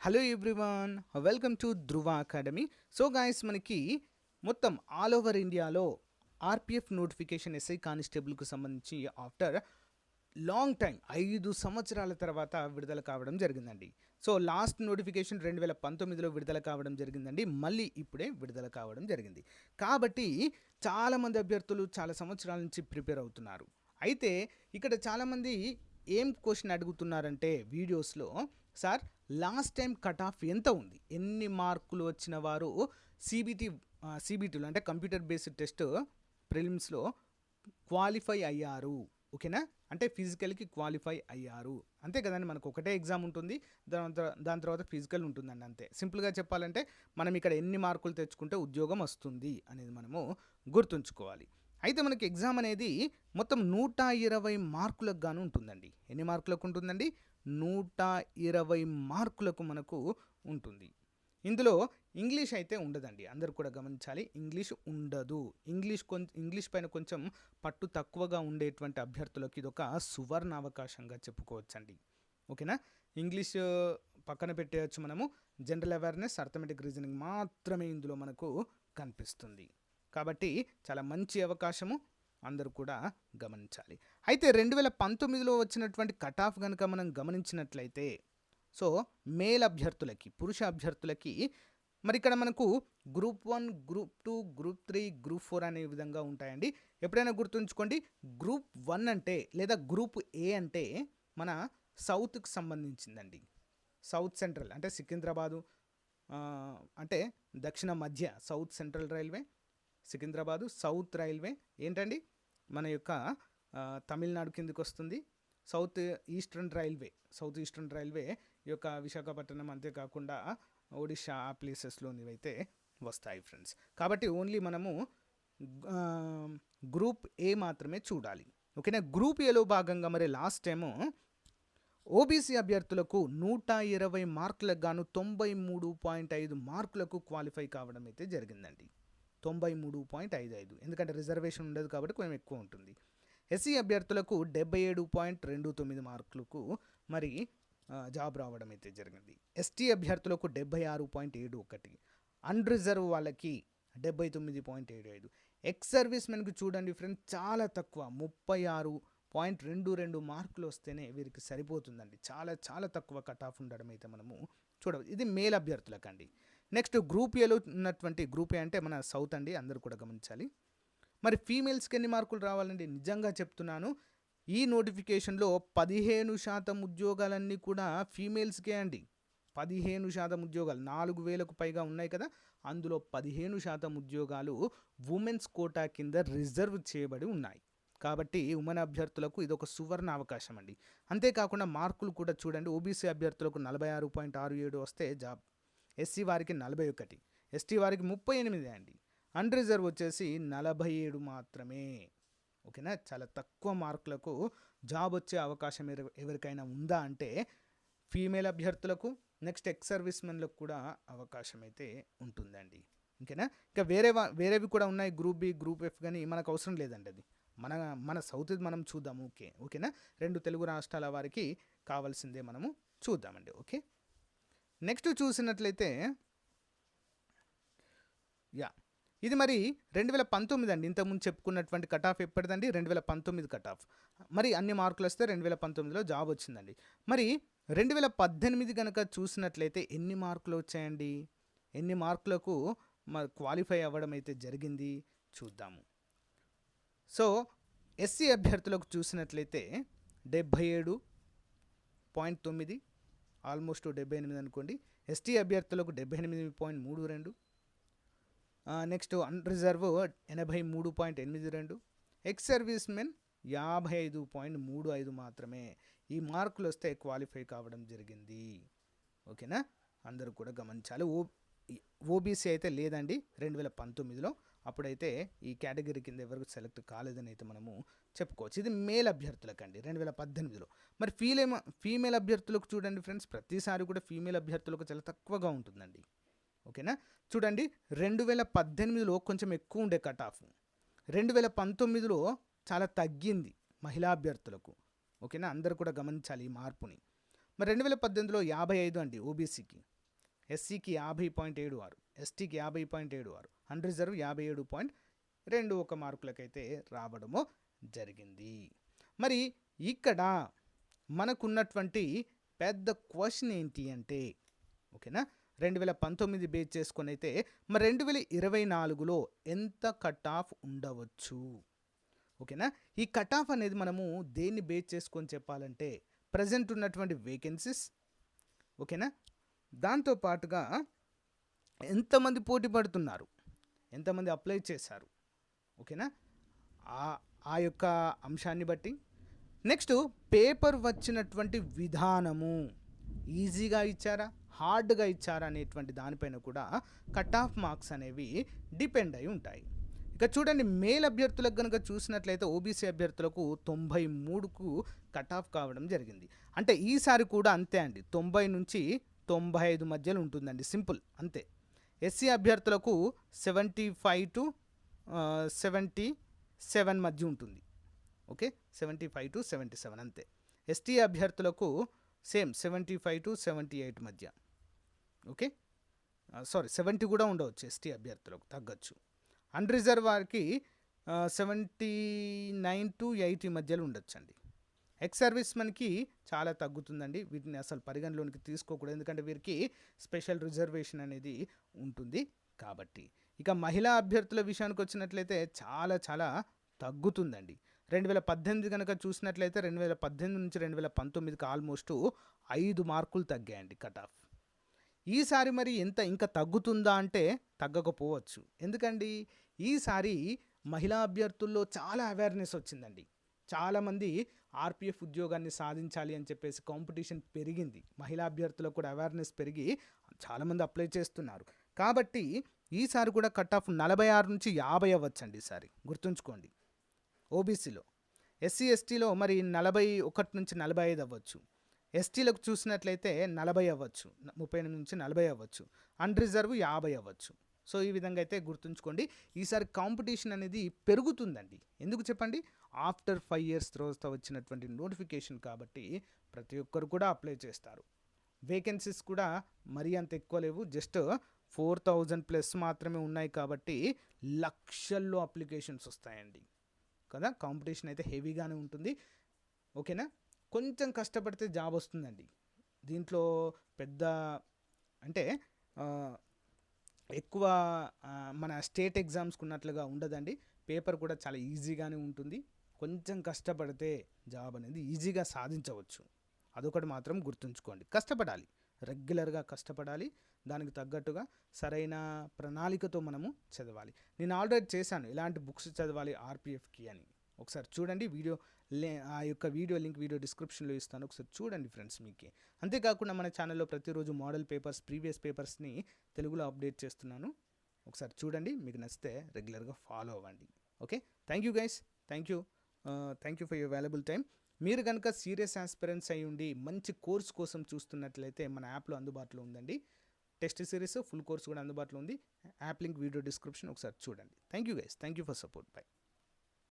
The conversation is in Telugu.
Hello everyone, welcome to Dhruva academy. So guys, మనకి మొత్తం ఆల్ ఓవర్ ఇండియాలో ఆర్పిఎఫ్ నోటిఫికేషన్ ఎస్ఐ కానిస్టేబుల్కు సంబంధించి ఆఫ్టర్ లాంగ్ టైం 5 సంవత్సరాల తర్వాత విడుదల కావడం జరిగిందండి. సో లాస్ట్ నోటిఫికేషన్ 2019లో విడుదల కావడం జరిగిందండి. మళ్ళీ ఇప్పుడే విడుదల కావడం జరిగింది. కాబట్టి చాలామంది అభ్యర్థులు చాలా సంవత్సరాల నుంచి ప్రిపేర్ అవుతున్నారు. అయితే ఇక్కడ చాలామంది ఏం క్వశ్చన్ అడుగుతున్నారంటే వీడియోస్లో, sir last time cut off ఎంత ఉంది, ఎన్ని మార్కులు వచ్చిన వారు సిబిటీలో అంటే కంప్యూటర్ బేస్డ్ టెస్ట్ ప్రిలిమ్స్లో క్వాలిఫై అయ్యారు, ఓకేనా? అంటే ఫిజికల్కి క్వాలిఫై అయ్యారు, అంతే కదండి. మనకు ఒకటే ఎగ్జామ్ ఉంటుంది, దాని తర్వాత ఫిజికల్ ఉంటుందండి, అంతే. సింపుల్గా చెప్పాలంటే మనం ఇక్కడ ఎన్ని మార్కులు తెచ్చుకుంటే ఉద్యోగం వస్తుంది అనేది మనము గుర్తుంచుకోవాలి. అయితే మనకి ఎగ్జామ్ అనేది మొత్తం 120 మార్కులకు గాను ఉంటుందండి. ఎన్ని మార్కులకు ఉంటుందండి? 120 మార్కులకు మనకు ఉంటుంది. ఇందులో ఇంగ్లీష్ అయితే ఉండదండి, అందరు కూడా గమనించాలి. ఇంగ్లీష్ ఉండదు. ఇంగ్లీష్ పైన కొంచెం పట్టు తక్కువగా ఉండేటువంటి అభ్యర్థులకు ఇది ఒక సువర్ణ అవకాశంగా చెప్పుకోవచ్చండి, ఓకేనా? ఇంగ్లీష్ పక్కన పెట్టేయచ్చు మనము. జనరల్ అవేర్నెస్, అర్థమెటిక్ రీజనింగ్ మాత్రమే ఇందులో మనకు కనిపిస్తుంది. కాబట్టి చాలా మంచి అవకాశము, అందరూ కూడా గమనించాలి. అయితే 2019లో వచ్చినటువంటి కట్ ఆఫ్ కనుక మనం గమనించినట్లయితే, సో మేల్ అభ్యర్థులకి, పురుష అభ్యర్థులకి మరి ఇక్కడ మనకు గ్రూప్ 1, గ్రూప్ 2, గ్రూప్ 3, గ్రూప్ 4 అనే విధంగా ఉంటాయండి. ఎప్పుడైనా గుర్తుంచుకోండి, గ్రూప్ 1 అంటే లేదా గ్రూప్ ఏ అంటే మన సౌత్కి సంబంధించిందండి. సౌత్ సెంట్రల్ అంటే సికింద్రాబాదు, అంటే దక్షిణ మధ్య south central railway, Secunderabad south railway ఏంటండి మన యొక్క తమిళనాడు కిందకి వస్తుంది. సౌత్ ఈస్టర్న్ రైల్వే ఈ యొక్క విశాఖపట్నం, అంతేకాకుండా ఒడిషా ఆ ప్లేసెస్లోనివి అయితే వస్తాయి ఫ్రెండ్స్. కాబట్టి ఓన్లీ మనము గ్రూప్ ఏ మాత్రమే చూడాలి, ఓకేనా? గ్రూప్ ఏలో భాగంగా మరి లాస్ట్ టైము ఓబీసీ అభ్యర్థులకు 120 మార్కులకు గాను 93.5 మార్కులకు క్వాలిఫై కావడం అయితే జరిగిందండి. 93.55, ఎందుకంటే రిజర్వేషన్ ఉండదు కాబట్టి కొంచెం ఎక్కువ ఉంటుంది. ఎస్సీ అభ్యర్థులకు 77.29 మార్కులకు మరి జాబ్ రావడం అయితే జరిగింది. ఎస్టీ అభ్యర్థులకు 76.71, అన్రిజర్వ్ వాళ్ళకి 79.75. ఎక్స్ సర్వీస్ మెన్కి చూడండి ఫ్రెండ్స్, చాలా తక్కువ 36.22 మార్కులు వస్తేనే వీరికి సరిపోతుందండి. చాలా చాలా తక్కువ కట్ ఆఫ్ ఉండడం అయితే మనము చూడవచ్చు. ఇది మేల్ అభ్యర్థులకండి. నెక్స్ట్ గ్రూప్ ఏలో ఉన్నటువంటి, గ్రూప్ ఏ అంటే మన సౌత్ అండి, అందరూ కూడా గమనించాలి. మరి ఫీమేల్స్కి ఎన్ని మార్కులు రావాలండి? నిజంగా చెప్తున్నాను, ఈ నోటిఫికేషన్లో 15% ఉద్యోగాలన్నీ కూడా ఫీమేల్స్కే అండి. 15% ఉద్యోగాలు, 4000కు పైగా ఉన్నాయి కదా, అందులో 15% ఉద్యోగాలు ఉమెన్స్ కోటా కింద రిజర్వ్ చేయబడి ఉన్నాయి. కాబట్టి ఉమెన్ అభ్యర్థులకు ఇది ఒక సువర్ణ అవకాశం అండి. అంతేకాకుండా మార్కులు కూడా చూడండి, ఓబీసీ అభ్యర్థులకు 46.67 వస్తే జాబ్, ఎస్సీ వారికి 41, ఎస్టీ వారికి 38 అండి, అన్రిజర్వ్ వచ్చేసి 47 మాత్రమే, ఓకేనా? చాలా తక్కువ మార్కులకు జాబ్ వచ్చే అవకాశం ఎవరికైనా ఉందా అంటే ఫీమేల్ అభ్యర్థులకు, నెక్స్ట్ ఎక్స్ సర్వీస్ మెన్లకు కూడా అవకాశం అయితే ఉంటుందండి, ఓకేనా? ఇంకా వేరేవి కూడా ఉన్నాయి, గ్రూప్ బి, గ్రూప్ ఎఫ్, కానీ మనకు అవసరం లేదండి. అది మన సౌత్ మనం చూద్దాం, ఓకేనా? 2 తెలుగు రాష్ట్రాల వారికి కావాల్సిందే మనము చూద్దామండి, ఓకే? నెక్స్ట్ చూసినట్లయితే ఇది మరి 2019 అండి. ఇంతకుముందు చెప్పుకున్నటువంటి కట్ ఆఫ్ ఎప్పటిదండి? 2019 cut off. మరి అన్ని మార్కులు వస్తే 2019లో జాబ్ వచ్చిందండి. మరి 2018 కనుక చూసినట్లయితే ఎన్ని మార్కులు వచ్చాయండి? ఎన్ని మార్కులకు క్వాలిఫై అవ్వడం అయితే జరిగింది చూద్దాము. సో ఎస్సీ అభ్యర్థులకు చూసినట్లయితే 77.9, ఆల్మోస్ట్ 78 అనుకోండి. ఎస్టీ అభ్యర్థులకు 78.32, next unreserved 83.82, ex servicemen 55.35 మాత్రమే ఈ మార్కులు వస్తే క్వాలిఫై కావడం జరిగింది, ఓకేనా? అందరూ కూడా గమనించాలి. ఓబీసీ అయితే లేదండి 2019లో, అప్పుడైతే ఈ కేటగిరీ కింద ఎవరికి సెలెక్ట్ కాలేదని అయితే మనము చెప్పుకోవచ్చు. ఇది మేల్ అభ్యర్థులకండి 2018లో. మరి ఫీమేల్ అభ్యర్థులకు చూడండి ఫ్రెండ్స్, ప్రతిసారి కూడా ఫీమేల్ అభ్యర్థులకు చాలా తక్కువగా ఉంటుందండి, ఓకేనా? చూడండి, 2018లో కొంచెం ఎక్కువ ఉండే కట్ ఆఫ్, 2019లో చాలా తగ్గింది మహిళా అభ్యర్థులకు, ఓకేనా? అందరూ కూడా గమనించాలి ఈ మార్పుని. మరి 2018లో 55 అండి ఓబీసీకి, ఎస్సీకి 50.76, ఎస్టీకి 50.76, అన్రిజర్వ్ 57.21 మార్కులకైతే రావడము జరిగింది. మరి ఇక్కడ మనకున్నటువంటి పెద్ద క్వశ్చన్ ఏంటి అంటే, ఓకేనా, 2019 బేస్ చేసుకొని అయితే మరి 2024లో ఎంత కట్ ఆఫ్ ఉండవచ్చు, ఓకేనా. ఈ కట్ ఆఫ్ అనేది మనము దేన్ని బేస్ చేసుకొని చెప్పాలంటే ప్రజెంట్ ఉన్నటువంటి వేకెన్సీస్, ఓకేనా, దాంతోపాటుగా ఎంతమంది పోటీ పడుతున్నారు, ఎంతమంది అప్లై చేశారు, ఓకేనా, ఆ యొక్క అంశాన్ని బట్టి. నెక్స్ట్ పేపర్ వచ్చినటువంటి విధానము ఈజీగా ఇచ్చారా, హార్డ్గా ఇచ్చారా అనేటువంటి దానిపైన కూడా కట్ ఆఫ్ మార్క్స్ అనేవి డిపెండ్ అయి ఉంటాయి. ఇక చూడండి, మేల్ అభ్యర్థులకు కనుక చూసినట్లయితే ఓబీసీ అభ్యర్థులకు 93కు కట్ ఆఫ్ కావడం జరిగింది. అంటే ఈసారి కూడా అంతే అండి, 90 నుంచి 95 మధ్యలో ఉంటుందండి, సింపుల్ అంతే. ఎస్సీ అభ్యర్థులకు 75 to 77 మధ్య ఉంటుంది, ఓకే, 75 to 77 అంతే. ఎస్టీ అభ్యర్థులకు సేమ్ 75 to 78 మధ్య, ఓకే, 70 కూడా ఉండవచ్చు, ఎస్టీ అభ్యర్థులకు తగ్గచ్చు. అన్రిజర్వ్ వారికి 79 to 80 మధ్యలో ఉండొచ్చు అండి. ఎక్స్ సర్వీస్ మనకి చాలా తగ్గుతుందండి, వీటిని అసలు పరిగణలోనికి తీసుకోకూడదు, ఎందుకంటే వీరికి స్పెషల్ రిజర్వేషన్ అనేది ఉంటుంది కాబట్టి. ఇక మహిళా అభ్యర్థుల విషయానికి వచ్చినట్లయితే చాలా చాలా తగ్గుతుందండి. 2018 కనుక చూసినట్లయితే 2018 నుంచి 2019కి ఆల్మోస్ట్ 5 మార్కులు తగ్గాయండి కట్ ఆఫ్. ఈసారి మరి ఎంత ఇంకా తగ్గుతుందా అంటే తగ్గకపోవచ్చు. ఎందుకండి, ఈసారి మహిళా అభ్యర్థుల్లో చాలా అవేర్నెస్ వచ్చిందండి. చాలామంది ఆర్పిఎఫ్ ఉద్యోగాన్ని సాధించాలి అని చెప్పేసి కాంపిటీషన్ పెరిగింది, మహిళా అభ్యర్థులకు కూడా అవేర్నెస్ పెరిగి చాలామంది అప్లై చేస్తున్నారు. కాబట్టి ఈసారి కూడా కట్ ఆఫ్ 46 నుంచి 50 అవ్వచ్చండి ఈసారి, గుర్తుంచుకోండి. ఓబీసీలో, ఎస్సీ ఎస్టీలో మరి 41 నుంచి 45 అవ్వచ్చు. ఎస్టీలకు చూసినట్లయితే 40 అవ్వచ్చు, 38 నుంచి 40 అవ్వచ్చు. అన్రిజర్వ్ 50 అవ్వచ్చు. సో ఈ విధంగా అయితే గుర్తుంచుకోండి. ఈసారి కాంపిటీషన్ అనేది పెరుగుతుందండి. ఎందుకు చెప్పండి, ఆఫ్టర్ 5 years తర్వాత వచ్చినటువంటి నోటిఫికేషన్ కాబట్టి ప్రతి ఒక్కరు కూడా అప్లై చేస్తారు. వేకెన్సీస్ కూడా మరీ అంత ఎక్కువ లేవు, జస్ట్ 4000+ మాత్రమే ఉన్నాయి కాబట్టి లక్షల్లో అప్లికేషన్స్ వస్తాయండి కదా. కాంపిటీషన్ అయితే హెవీగానే ఉంటుంది, ఓకేనా. కొంచెం కష్టపడితే జాబ్ వస్తుందండి. దీంట్లో పెద్ద అంటే ఎక్కువ మన స్టేట్ ఎగ్జామ్స్కి ఉన్నట్లుగా ఉండదండి. పేపర్ కూడా చాలా ఈజీగానే ఉంటుంది. కొంచెం కష్టపడితే జాబ్ అనేది ఈజీగా సాధించవచ్చు. అదొకటి మాత్రం గుర్తుంచుకోండి, కష్టపడాలి, రెగ్యులర్గా కష్టపడాలి, దానికి తగ్గట్టుగా సరైన ప్రణాళికతో మనము చదవాలి. నేను ఆల్రెడీ చేశాను ఎలాంటి బుక్స్ చదవాలి ఆర్పిఎఫ్కి అని, ఒకసారి చూడండి. ఆ యొక్క వీడియో లింక్ వీడియో డిస్క్రిప్షన్లో ఇస్తాను, ఒకసారి చూడండి ఫ్రెండ్స్ మీకే. అంతేకాకుండా మన ఛానల్లో ప్రతిరోజు మోడల్ పేపర్స్, ప్రీవియస్ పేపర్స్ని తెలుగులో అప్డేట్ చేస్తున్నాను, ఒకసారి చూడండి. మీకు నచ్చితే రెగ్యులర్గా ఫాలో అవ్వండి. Okay, thank you guys, thank you for your valuable time. మీరు కనుక సీరియస్ ఆస్పిరెంట్స్ అయి ఉండి మంచి కోర్స్ కోసం చూస్తున్నట్లయితే మన యాప్లో అందుబాటులో ఉందండి. టెస్ట్ సిరీస్ ఫుల్ కోర్స్ కూడా అందుబాటులో ఉంది. యాప్ లింక్ వీడియో డిస్క్రిప్షన్ ఒకసారి చూడండి. Thank you guys, thank you for support. By.